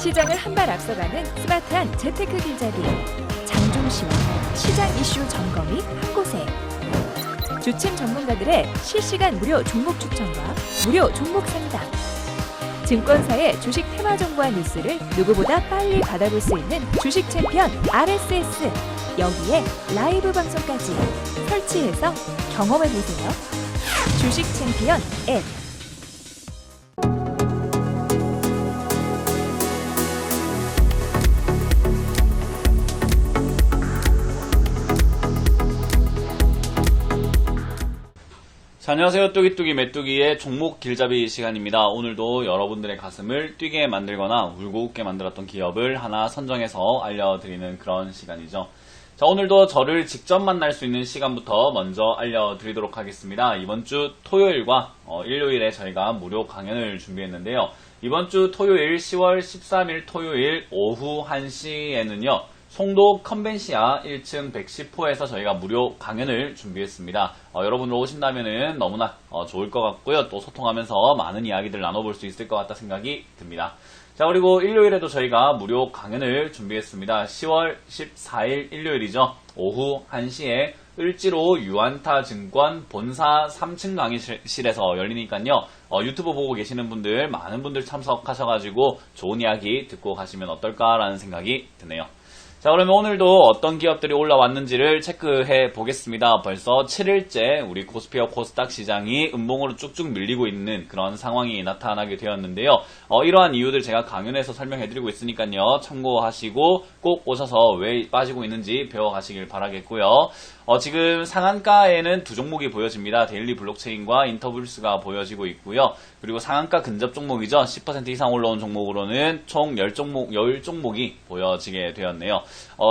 시장을 한 발 앞서가는 스마트한 재테크 길잡이 장종시와 시장 이슈 점검이 한 곳에 주침 전문가들의 실시간 무료 종목 추천과 무료 종목 상담 증권사의 주식 테마 정보와 뉴스를 누구보다 빨리 받아볼 수 있는 주식 챔피언 RSS 여기에 라이브 방송까지 설치해서 경험해보세요. 주식 챔피언 앱 자, 안녕하세요. 뚜기뚜기 메뚜기의 종목 길잡이 시간입니다. 오늘도 여러분들의 가슴을 뛰게 만들거나 울고 웃게 만들었던 기업을 하나 선정해서 알려드리는 그런 시간이죠. 자, 오늘도 저를 직접 만날 수 있는 시간부터 먼저 알려드리도록 하겠습니다. 이번 주 토요일과 일요일에 저희가 무료 강연을 준비했는데요. 이번 주 토요일 10월 13일 토요일 오후 1시에는요. 송도 컨벤시아 1층 110호에서 저희가 무료 강연을 준비했습니다. 여러분들 오신다면 너무나 좋을 것 같고요. 또 소통하면서 많은 이야기들 나눠볼 수 있을 것 같다 생각이 듭니다. 자, 그리고 일요일에도 저희가 무료 강연을 준비했습니다. 10월 14일 일요일이죠. 오후 1시에 을지로 유안타 증권 본사 3층 강의실에서 열리니까요. 유튜브 보고 계시는 분들 많은 분들 참석하셔가지고 좋은 이야기 듣고 가시면 어떨까라는 생각이 드네요. 자, 그러면 오늘도 어떤 기업들이 올라왔는지를 체크해 보겠습니다. 벌써 7일째 우리 코스피와 코스닥 시장이 음봉으로 쭉쭉 밀리고 있는 그런 상황이 나타나게 되었는데요. 이러한 이유들 제가 강연에서 설명해 드리고 있으니까요. 참고하시고 꼭 오셔서 왜 빠지고 있는지 배워가시길 바라겠고요. 지금 상한가에는 두 종목이 보여집니다. 데일리 블록체인과 인터블스가 보여지고 있고요. 그리고 상한가 근접 종목이죠. 10% 이상 올라온 종목으로는 총 10종목이 보여지게 되었네요.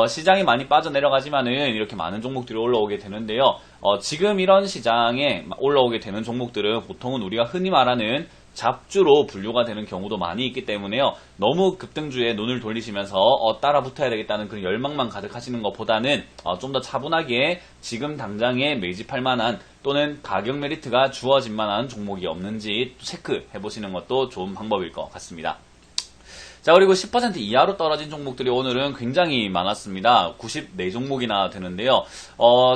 시장이 많이 빠져내려가지만은 이렇게 많은 종목들이 올라오게 되는데요. 지금 이런 시장에 올라오게 되는 종목들은 보통은 우리가 흔히 말하는 잡주로 분류가 되는 경우도 많이 있기 때문에요. 너무 급등주에 눈을 돌리시면서 따라 붙어야 되겠다는 그런 열망만 가득하시는 것보다는 좀 더 차분하게 지금 당장에 매집할 만한 또는 가격 메리트가 주어질 만한 종목이 없는지 체크해 보시는 것도 좋은 방법일 것 같습니다. 자, 그리고 10% 이하로 떨어진 종목들이 오늘은 굉장히 많았습니다. 94종목이나 되는데요.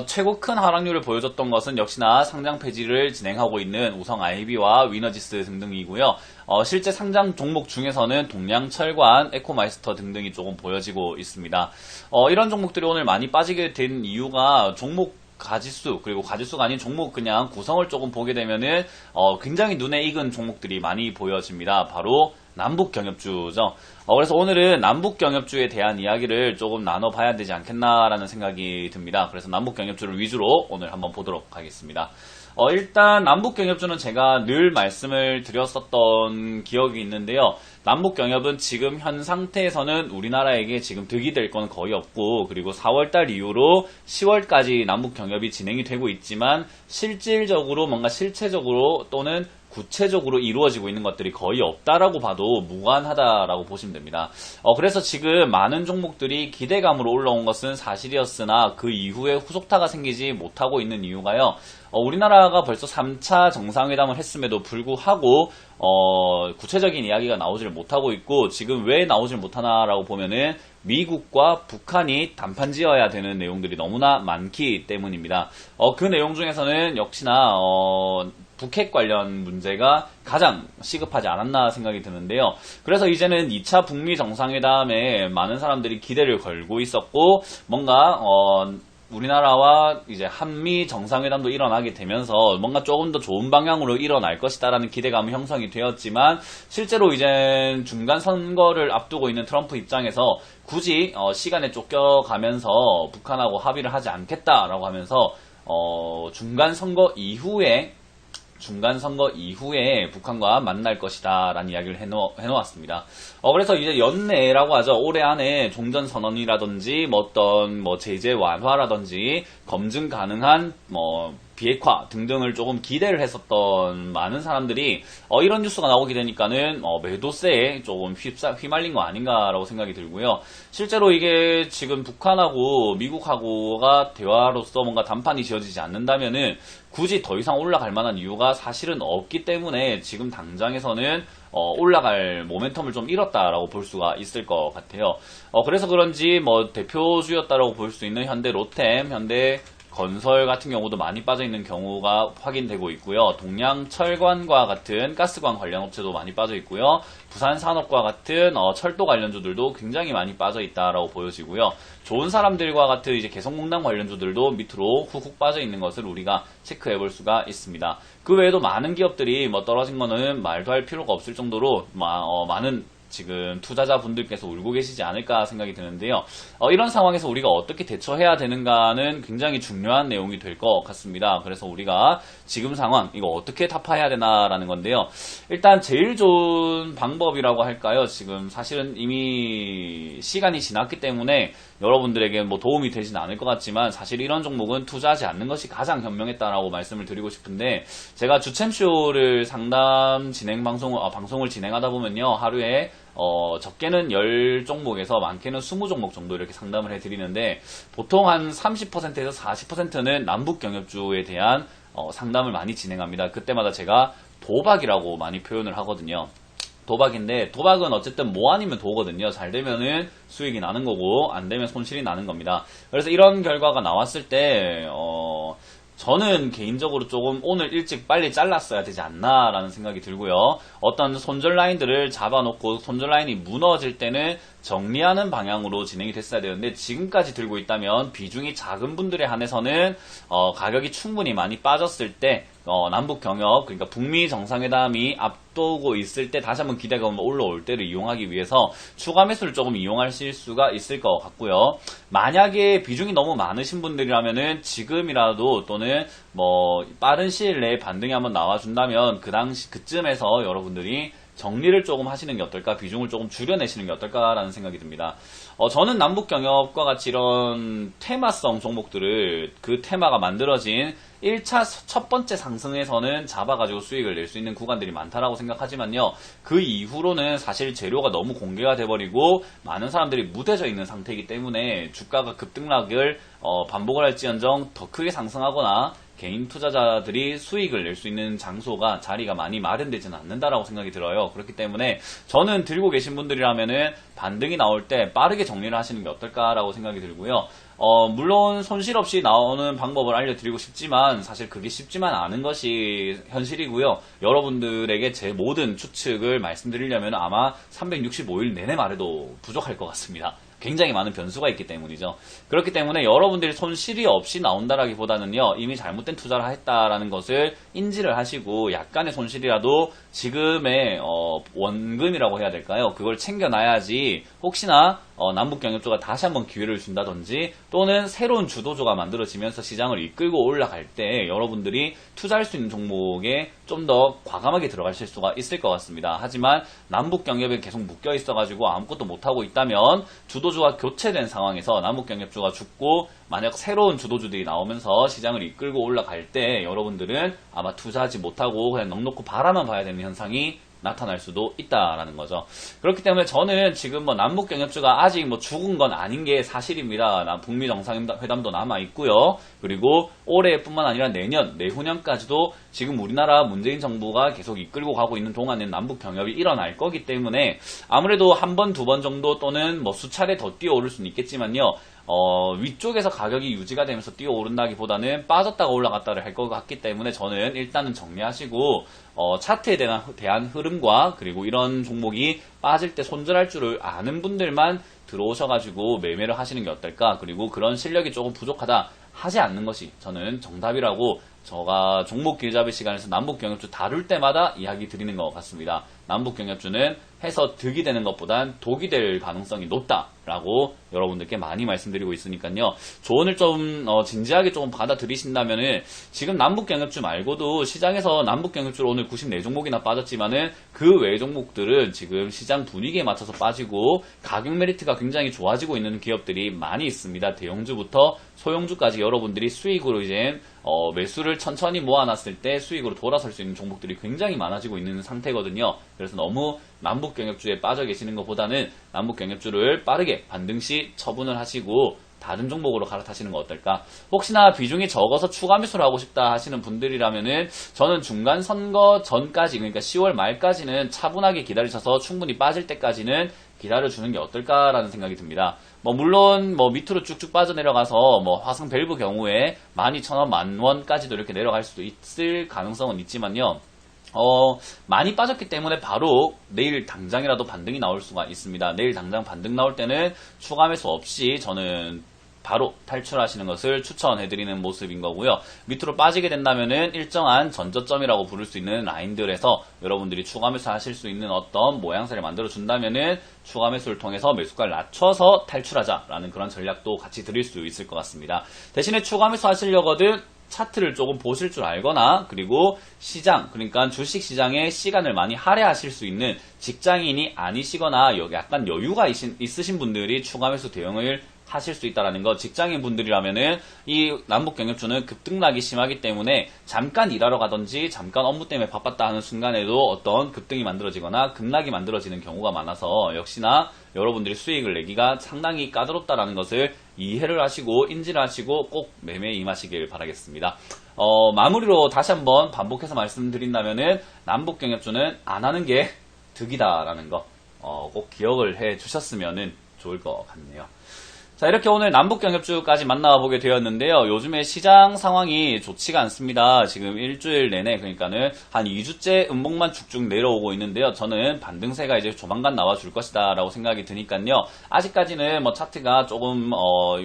최고 큰 하락률을 보여줬던 것은 역시나 상장 폐지를 진행하고 있는 우성 IB와 위너지스 등등이고요. 실제 상장 종목 중에서는 동양철관, 에코마이스터 등등이 조금 보여지고 있습니다. 이런 종목들이 오늘 많이 빠지게 된 이유가 종목 가지수, 그리고 가지수가 아닌 종목 그냥 구성을 조금 보게 되면은 굉장히 눈에 익은 종목들이 많이 보여집니다. 바로 남북경협주죠. 그래서 오늘은 남북경협주에 대한 이야기를 조금 나눠봐야 되지 않겠나라는 생각이 듭니다. 그래서 남북경협주를 위주로 오늘 한번 보도록 하겠습니다. 일단 남북경협주는 제가 늘 말씀을 드렸었던 기억이 있는데요. 남북경협은 지금 현 상태에서는 우리나라에게 지금 득이 될 건 거의 없고, 그리고 4월달 이후로 10월까지 남북경협이 진행이 되고 있지만 실질적으로 뭔가 실체적으로 또는 구체적으로 이루어지고 있는 것들이 거의 없다라고 봐도 무관하다라고 보시면 됩니다. 그래서 지금 많은 종목들이 기대감으로 올라온 것은 사실이었으나 그 이후에 후속타가 생기지 못하고 있는 이유가요. 우리나라가 벌써 3차 정상회담을 했음에도 불구하고 구체적인 이야기가 나오질 못하고 있고, 지금 왜 나오질 못하나라고 보면은 미국과 북한이 단판지어야 되는 내용들이 너무나 많기 때문입니다. 그 내용 중에서는 역시나 북핵 관련 문제가 가장 시급하지 않았나 생각이 드는데요. 그래서 이제는 2차 북미 정상회담에 많은 사람들이 기대를 걸고 있었고, 뭔가 우리나라와 이제 한미 정상회담도 일어나게 되면서 뭔가 조금 더 좋은 방향으로 일어날 것이다라는 기대감이 형성이 되었지만, 실제로 이제 중간 선거를 앞두고 있는 트럼프 입장에서 굳이 시간에 쫓겨가면서 북한하고 합의를 하지 않겠다라고 하면서 중간 선거 이후에 북한과 만날 것이다 라는 이야기를 해놓았습니다. 그래서 이제 연내라고 하죠. 올해 안에 종전선언이라든지 어떤 제재 완화라든지 검증 가능한 비핵화 등등을 조금 기대를 했었던 많은 사람들이 이런 뉴스가 나오게 되니까는 매도세에 조금 휘말린 거 아닌가라고 생각이 들고요. 실제로 이게 지금 북한하고 미국하고가 대화로서 뭔가 담판이 지어지지 않는다면은 굳이 더 이상 올라갈 만한 이유가 사실은 없기 때문에 지금 당장에서는 올라갈 모멘텀을 좀 잃었다라고 볼 수가 있을 것 같아요. 그래서 그런지 뭐 대표주였다라고 볼 수 있는 현대 로템, 현대 건설 같은 경우도 많이 빠져있는 경우가 확인되고 있고요. 동양철관과 같은 가스관 관련 업체도 많이 빠져있고요. 부산산업과 같은 철도 관련주들도 굉장히 많이 빠져있다라고 보여지고요. 좋은 사람들과 같은 이제 개성공단 관련주들도 밑으로 훅훅 빠져있는 것을 우리가 체크해볼 수가 있습니다. 그 외에도 많은 기업들이 뭐 떨어진 거는 말도 할 필요가 없을 정도로 많은 지금 투자자분들께서 울고 계시지 않을까 생각이 드는데요. 이런 상황에서 우리가 어떻게 대처해야 되는가는 굉장히 중요한 내용이 될 것 같습니다. 그래서 우리가 지금 상황 이거 어떻게 타파해야 되나라는 건데요. 일단 제일 좋은 방법이라고 할까요? 지금 사실은 이미 시간이 지났기 때문에 여러분들에게 뭐 도움이 되진 않을 것 같지만 사실 이런 종목은 투자하지 않는 것이 가장 현명했다라고 말씀을 드리고 싶은데, 제가 주챔쇼를 상담 진행 방송을 진행하다 보면요, 하루에 적게는 10종목에서 많게는 20종목 정도 이렇게 상담을 해드리는데, 보통 한 30%에서 40%는 남북경협주에 대한 상담을 많이 진행합니다. 그때마다 제가 도박이라고 많이 표현을 하거든요. 도박인데, 도박은 어쨌든 뭐 아니면 도거든요. 잘 되면은 수익이 나는 거고 안 되면 손실이 나는 겁니다. 그래서 이런 결과가 나왔을 때 저는 개인적으로 조금 오늘 일찍 빨리 잘랐어야 되지 않나 라는 생각이 들고요. 어떤 손절 라인들을 잡아놓고 손절 라인이 무너질 때는 정리하는 방향으로 진행이 됐어야 되는데, 지금까지 들고 있다면 비중이 작은 분들에 한해서는 가격이 충분히 많이 빠졌을 때 남북 경협, 그러니까 북미 정상회담이 앞두고 있을 때 다시 한번 기대가 올라올 때를 이용하기 위해서 추가 매수를 조금 이용하실 수가 있을 것 같고요. 만약에 비중이 너무 많으신 분들이라면은 지금이라도 또는 뭐 빠른 시일 내에 반등이 한번 나와준다면 그쯤에서 여러분들이 정리를 조금 하시는 게 어떨까, 비중을 조금 줄여내시는 게 어떨까라는 생각이 듭니다. 저는 남북경협과 같이 이런 테마성 종목들을 그 테마가 만들어진 1차 첫 번째 상승에서는 잡아가지고 수익을 낼 수 있는 구간들이 많다라고 생각하지만요, 그 이후로는 사실 재료가 너무 공개가 돼버리고 많은 사람들이 무뎌져 있는 상태이기 때문에 주가가 급등락을 반복을 할지언정 더 크게 상승하거나 개인 투자자들이 수익을 낼 수 있는 자리가 많이 마련되지는 않는다라고 생각이 들어요. 그렇기 때문에 저는 들고 계신 분들이라면은 반등이 나올 때 빠르게 정리를 하시는 게 어떨까라고 생각이 들고요. 물론 손실 없이 나오는 방법을 알려드리고 싶지만 사실 그게 쉽지만 않은 것이 현실이고요. 여러분들에게 제 모든 추측을 말씀드리려면 아마 365일 내내 말해도 부족할 것 같습니다. 굉장히 많은 변수가 있기 때문이죠. 그렇기 때문에 여러분들이 손실이 없이 나온다라기보다는요, 이미 잘못된 투자를 했다라는 것을 인지를 하시고 약간의 손실이라도 지금의 원금이라고 해야 될까요? 그걸 챙겨놔야지 혹시나 남북경협주가 다시 한번 기회를 준다든지 또는 새로운 주도주가 만들어지면서 시장을 이끌고 올라갈 때 여러분들이 투자할 수 있는 종목에 좀 더 과감하게 들어가실 수가 있을 것 같습니다. 하지만 남북경협에 계속 묶여 있어가지고 아무것도 못하고 있다면 주도주와 교체된 상황에서 남북경협주가 죽고 만약 새로운 주도주들이 나오면서 시장을 이끌고 올라갈 때 여러분들은 아마 투자하지 못하고 그냥 넉넉히 바라만 봐야 되는 현상이 나타날 수도 있다라는 거죠. 그렇기 때문에 저는 지금 뭐 남북경협주가 아직 뭐 죽은 건 아닌 게 사실입니다. 북미 정상회담도 남아 있고요. 그리고 올해뿐만 아니라 내후년까지도 지금 우리나라 문재인 정부가 계속 이끌고 가고 있는 동안에는 남북경협이 일어날 거기 때문에 아무래도 한 번, 두 번 정도 또는 뭐 수차례 더 뛰어오를 수는 있겠지만요. 위쪽에서 가격이 유지가 되면서 뛰어오른다기보다는 빠졌다가 올라갔다를 할 것 같기 때문에 저는 일단은 정리하시고 차트에 대한 흐름과 그리고 이런 종목이 빠질 때 손절할 줄을 아는 분들만 들어오셔가지고 매매를 하시는 게 어떨까. 그리고 그런 실력이 조금 부족하다 하지 않는 것이 저는 정답이라고 제가 종목 길잡이 시간에서 남북경협주 다룰 때마다 이야기 드리는 것 같습니다. 남북경협주는 해서 득이 되는 것보단 독이 될 가능성이 높다라고 여러분들께 많이 말씀드리고 있으니까요. 조언을 좀 진지하게 조금 받아들이신다면은 지금 남북경협주 말고도 시장에서 남북경협주로 오늘 94종목이나 빠졌지만은 그 외 종목들은 지금 시장 분위기에 맞춰서 빠지고 가격 메리트가 굉장히 좋아지고 있는 기업들이 많이 있습니다. 대형주부터 소형주까지 여러분들이 수익으로 이제 매수를 천천히 모아놨을 때 수익으로 돌아설 수 있는 종목들이 굉장히 많아지고 있는 상태거든요. 그래서 너무 남북경협주에 빠져 계시는 것보다는 남북경협주를 빠르게 반등시 처분을 하시고 다른 종목으로 갈아타시는 거 어떨까? 혹시나 비중이 적어서 추가 매수를 하고 싶다 하시는 분들이라면은 저는 중간 선거 전까지, 그러니까 10월 말까지는 차분하게 기다리셔서 충분히 빠질 때까지는 기다려주는 게 어떨까라는 생각이 듭니다. 물론 밑으로 쭉쭉 빠져내려가서 화성 밸브 경우에 12,000원, 10,000원까지도 이렇게 내려갈 수도 있을 가능성은 있지만요. 많이 빠졌기 때문에 바로 내일 당장이라도 반등이 나올 수가 있습니다. 내일 당장 반등 나올 때는 추가 매수 없이 저는 바로 탈출하시는 것을 추천해드리는 모습인 거고요. 밑으로 빠지게 된다면은 일정한 전저점이라고 부를 수 있는 라인들에서 여러분들이 추가 매수 하실 수 있는 어떤 모양새를 만들어 준다면은 추가 매수를 통해서 매수가를 낮춰서 탈출하자라는 그런 전략도 같이 드릴 수 있을 것 같습니다. 대신에 추가 매수 하시려거든 차트를 조금 보실 줄 알거나, 그리고 시장, 그러니까 주식 시장에 시간을 많이 할애하실 수 있는 직장인이 아니시거나 약간 여유가 있으신 분들이 추가 매수 대응을 하실 수 있다라는 거. 직장인 분들이라면은 이 남북경협주는 급등락이 심하기 때문에 잠깐 일하러 가든지 잠깐 업무 때문에 바빴다 하는 순간에도 어떤 급등이 만들어지거나 급락이 만들어지는 경우가 많아서 역시나 여러분들이 수익을 내기가 상당히 까다롭다라는 것을 이해를 하시고 인지를 하시고 꼭 매매에 임하시길 바라겠습니다. 마무리로 다시 한번 반복해서 말씀드린다면은 남북경협주는 안 하는 게 득이다라는 거 꼭 기억을 해 주셨으면 좋을 것 같네요. 자, 이렇게 오늘 남북경협주까지 만나보게 되었는데요. 요즘에 시장 상황이 좋지가 않습니다. 지금 일주일 내내, 그러니까는 한 2주째 음봉만 쭉쭉 내려오고 있는데요. 저는 반등세가 이제 조만간 나와줄 것이다 라고 생각이 드니까요. 아직까지는 차트가 조금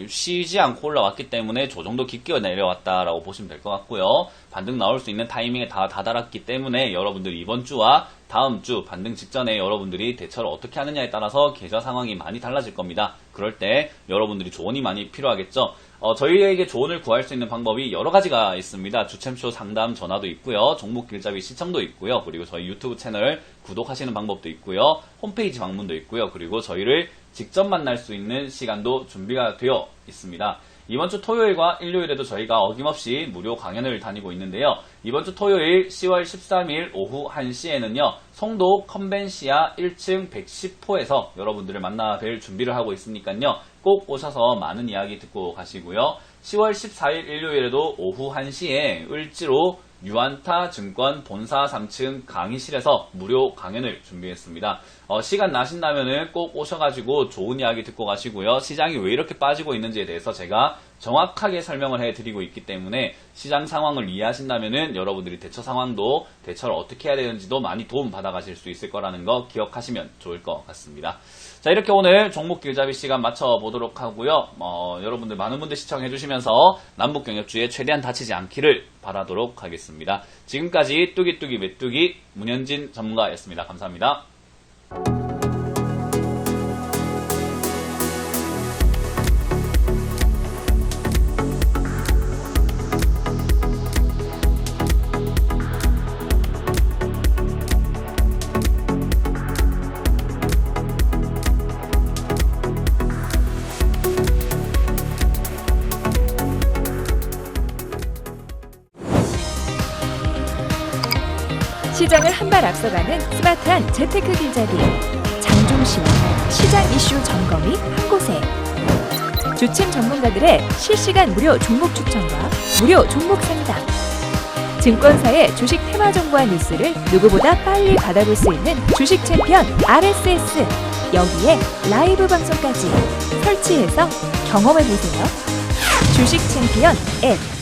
쉬지 않고 올라왔기 때문에 조정도 깊게 내려왔다라고 보시면 될 것 같고요. 반등 나올 수 있는 타이밍에 다 다다랐기 때문에 여러분들 이번 주와 다음 주 반등 직전에 여러분들이 대처를 어떻게 하느냐에 따라서 계좌 상황이 많이 달라질 겁니다. 그럴 때 여러분들이 조언이 많이 필요하겠죠. 저희에게 조언을 구할 수 있는 방법이 여러 가지가 있습니다. 주챔쇼 상담 전화도 있고요. 종목 길잡이 시청도 있고요. 그리고 저희 유튜브 채널 구독하시는 방법도 있고요. 홈페이지 방문도 있고요. 그리고 저희를 직접 만날 수 있는 시간도 준비가 되어 있습니다. 이번 주 토요일과 일요일에도 저희가 어김없이 무료 강연을 다니고 있는데요. 이번 주 토요일 10월 13일 오후 1시에는요. 송도 컨벤시아 1층 110호에서 여러분들을 만나 뵐 준비를 하고 있으니까요. 꼭 오셔서 많은 이야기 듣고 가시고요. 10월 14일 일요일에도 오후 1시에 을지로 유안타 증권 본사 3층 강의실에서 무료 강연을 준비했습니다. 시간 나신다면은 꼭 오셔가지고 좋은 이야기 듣고 가시고요. 시장이 왜 이렇게 빠지고 있는지에 대해서 제가 정확하게 설명을 해드리고 있기 때문에 시장 상황을 이해하신다면은 여러분들이 대처 상황도 대처를 어떻게 해야 되는지도 많이 도움 받아가실 수 있을 거라는 거 기억하시면 좋을 것 같습니다. 자, 이렇게 오늘 종목 길잡이 시간 마쳐보도록 하고요. 여러분들 많은 분들 시청해주시면서 남북경협주에 최대한 다치지 않기를 바라도록 하겠습니다. 지금까지 뚜기뚜기 메뚜기 문현진 전문가였습니다. 감사합니다. 시장을 한 발 앞서가는 스마트한 재테크 길잡이 장종시와 시장 이슈 점검이 한 곳에 주침 전문가들의 실시간 무료 종목 추천과 무료 종목 상담, 증권사의 주식 테마 정보와 뉴스를 누구보다 빨리 받아볼 수 있는 주식 챔피언 RSS, 여기에 라이브 방송까지 설치해서 경험해보세요. 주식 챔피언 앱